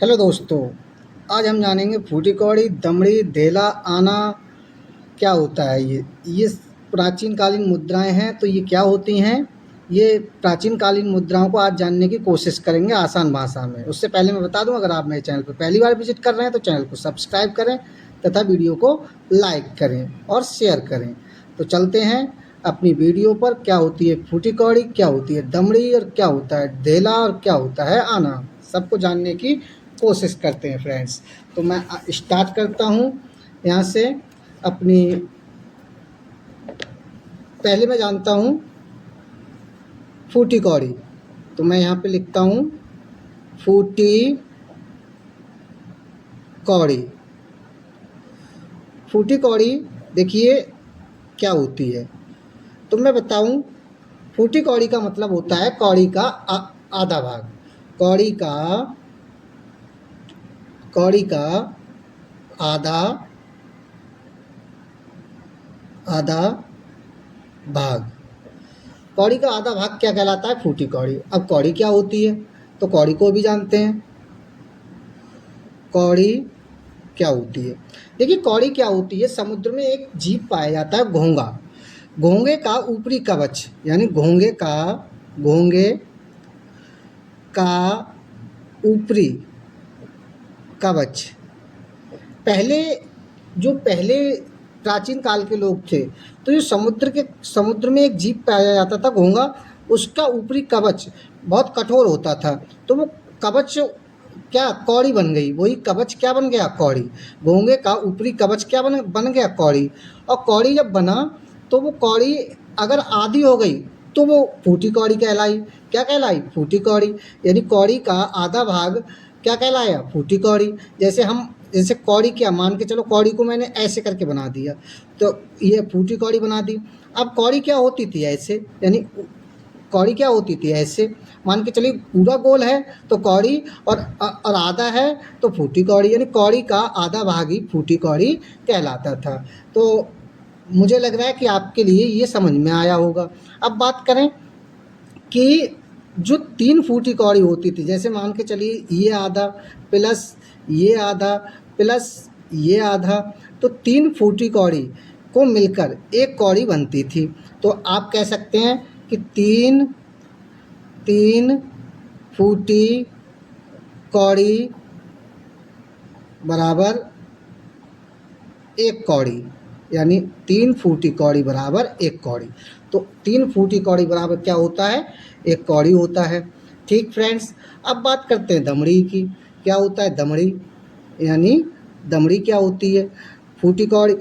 Hello दोस्तों, आज हम जानेंगे फूटी कौड़ी, दमड़ी, धेला, आना क्या होता है। ये प्राचीन कालीन मुद्राएं हैं। तो ये क्या होती हैं? ये प्राचीन कालीन मुद्राओं को आज जानने की कोशिश करेंगे आसान भाषा में। उससे पहले मैं बता दूं, अगर आप मेरे चैनल पर पहली बार विजिट कर रहे हैं तो चैनल को सब्सक्राइब करें तथा वीडियो को लाइक करें और शेयर करें। तो चलते हैं अपनी वीडियो पर। क्या होती है फूटी कौड़ी, क्या होती है दमड़ी और क्या होता है धेला और क्या होता है आना, सबको जानने की कोशिश करते हैं फ्रेंड्स। तो मैं स्टार्ट करता हूँ यहाँ से अपनी। पहले मैं जानता हूँ फूटी कौड़ी, तो मैं यहाँ पे लिखता हूँ फूटी कौड़ी। फूटी कौड़ी देखिए क्या होती है, तो मैं बताऊँ। फूटी कौड़ी का मतलब होता है कौड़ी का आधा भाग। कौड़ी का कौड़ी का आधा आधा भाग। कौड़ी का आधा भाग क्या कहलाता है? फूटी कौड़ी। अब कौड़ी क्या होती है, तो कौड़ी को भी जानते हैं। कौड़ी क्या होती है? देखिए कौड़ी क्या होती है, समुद्र में एक जीव पाया जाता है घोंगा। घोंगे का ऊपरी कवच, यानी घोंगे का ऊपरी कवच। पहले प्राचीन काल के लोग थे, तो ये समुद्र में एक जीव पाया जाता था घोंगा। उसका ऊपरी कवच बहुत कठोर होता था, तो वो कवच क्या कौड़ी बन गई। वही कवच क्या बन गया? कौड़ी। घोंगे का ऊपरी कवच क्या बन गया? कौड़ी। और कौड़ी जब बना तो वो कौड़ी अगर आधी हो गई तो वो फूटी कौड़ी कहलाई। क्या कहलाई? फूटी कौड़ी। यानी कौड़ी का आधा भाग क्या कहलाया? फूटी कौड़ी। जैसे कौड़ी क्या, मान के चलो कौड़ी को मैंने ऐसे करके बना दिया, तो ये फूटी कौड़ी बना दी। अब कौड़ी क्या होती थी? ऐसे, यानी कौड़ी क्या होती थी? ऐसे। मान के चलिए पूरा गोल है तो कौड़ी, और आधा है तो फूटी कौड़ी। यानी कौड़ी का आधा भाग ही फूटी कौड़ी कहलाता था। तो मुझे लग रहा है कि आपके लिए ये समझ में आया होगा। अब बात करें कि जो 3 फूटी कौड़ी होती थी, जैसे मान के चलिए ये आधा प्लस ये आधा प्लस ये आधा, तो 3 फूटी कौड़ी को मिलकर एक कौड़ी बनती थी। तो आप कह सकते हैं कि तीन फूटी कौड़ी बराबर एक कौड़ी, यानी 3 फूटी कौड़ी बराबर एक कौड़ी। तो 3 फूटी कौड़ी बराबर क्या होता है? एक कौड़ी होता है। ठीक फ्रेंड्स, अब बात करते हैं दमड़ी की। क्या होता है दमड़ी? यानी दमड़ी क्या होती है? फूटी कौड़ी।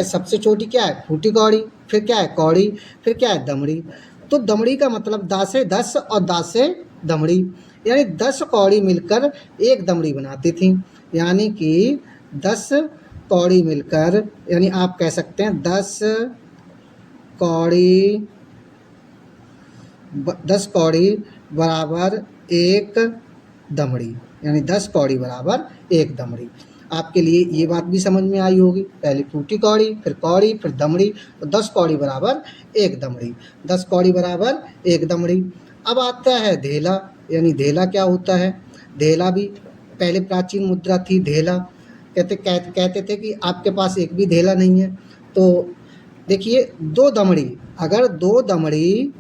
सबसे छोटी क्या है? फूटी कौड़ी। फिर क्या है? कौड़ी। फिर क्या है? दमड़ी। तो दमड़ी का मतलब दा से 10 और दा से दमड़ी, यानी 10 कौड़ी मिलकर एक दमड़ी बनाती थी। यानी कि 10 कौड़ी मिलकर, यानी आप कह सकते हैं 10 कौड़ी बराबर एक दमड़ी, यानी 10 कौड़ी बराबर एक दमड़ी। आपके लिए ये बात भी समझ में आई होगी। पहले फूटी कौड़ी, फिर दमड़ी, तो 10 कौड़ी बराबर एक दमड़ी। 10 कौड़ी बराबर एक दमड़ी। अब आता है धेला। यानी धेला क्या होता है? धेला भी पहले प्राचीन मुद्रा थी। धेला कहते थे कि आपके पास एक भी धेला नहीं है। तो देखिए अगर 2 दमड़ी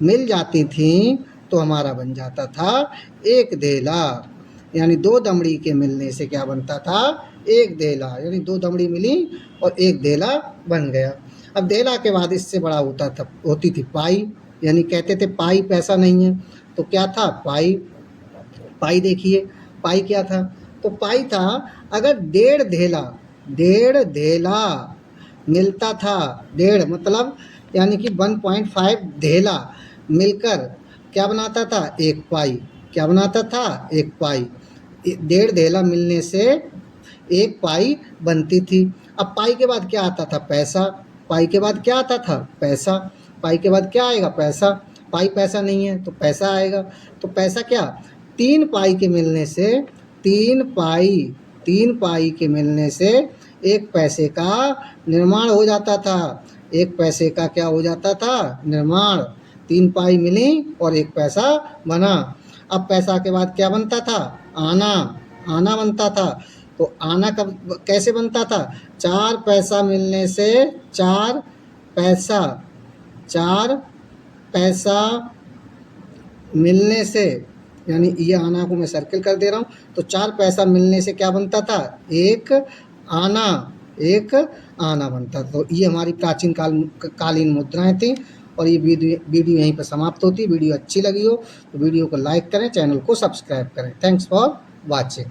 मिल जाती थी तो हमारा बन जाता था एक धेला। यानी 2 दमड़ी के मिलने से क्या बनता था? एक धेला। यानी 2 दमड़ी मिली और एक धेला बन गया। अब धेला के बाद इससे बड़ा होती थी पाई। यानी कहते थे पाई पैसा नहीं है, तो क्या था? पाई। पाई देखिए पाई क्या था? तो पाई था अगर डेढ़ धेला मिलता था। डेढ़ मतलब यानी कि 1.5 धेला मिलकर क्या बनाता था? एक पाई। क्या बनाता था? एक पाई। डेढ़ धेला मिलने से एक पाई बनती थी। अब पाई के बाद क्या आता था? पैसा। पाई के बाद क्या आता था? पैसा। पाई के बाद क्या आएगा? पैसा। पाई पैसा नहीं है तो पैसा आएगा। तो पैसा क्या? 3 पाई के मिलने से 3 पाई के मिलने से एक पैसे का निर्माण हो जाता था। एक पैसे का क्या हो जाता था? निर्माण। 3 मिली और एक पैसा बना। अब पैसा के बाद क्या बनता था? आना। आना बनता था। तो आना कब कैसे बनता था? 4 पैसा मिलने से 4 पैसा 4 पैसा मिलने से, यानी ये आना को मैं सर्किल कर दे रहा हूँ। तो 4 पैसा मिलने से क्या बनता था? एक आना, एक आना बनता था। तो ये हमारी प्राचीन कालीन मुद्राएं थी। और ये वीडियो यहीं पर समाप्त होती है। वीडियो अच्छी लगी हो तो वीडियो को लाइक करें, चैनल को सब्सक्राइब करें। Thanks for watching.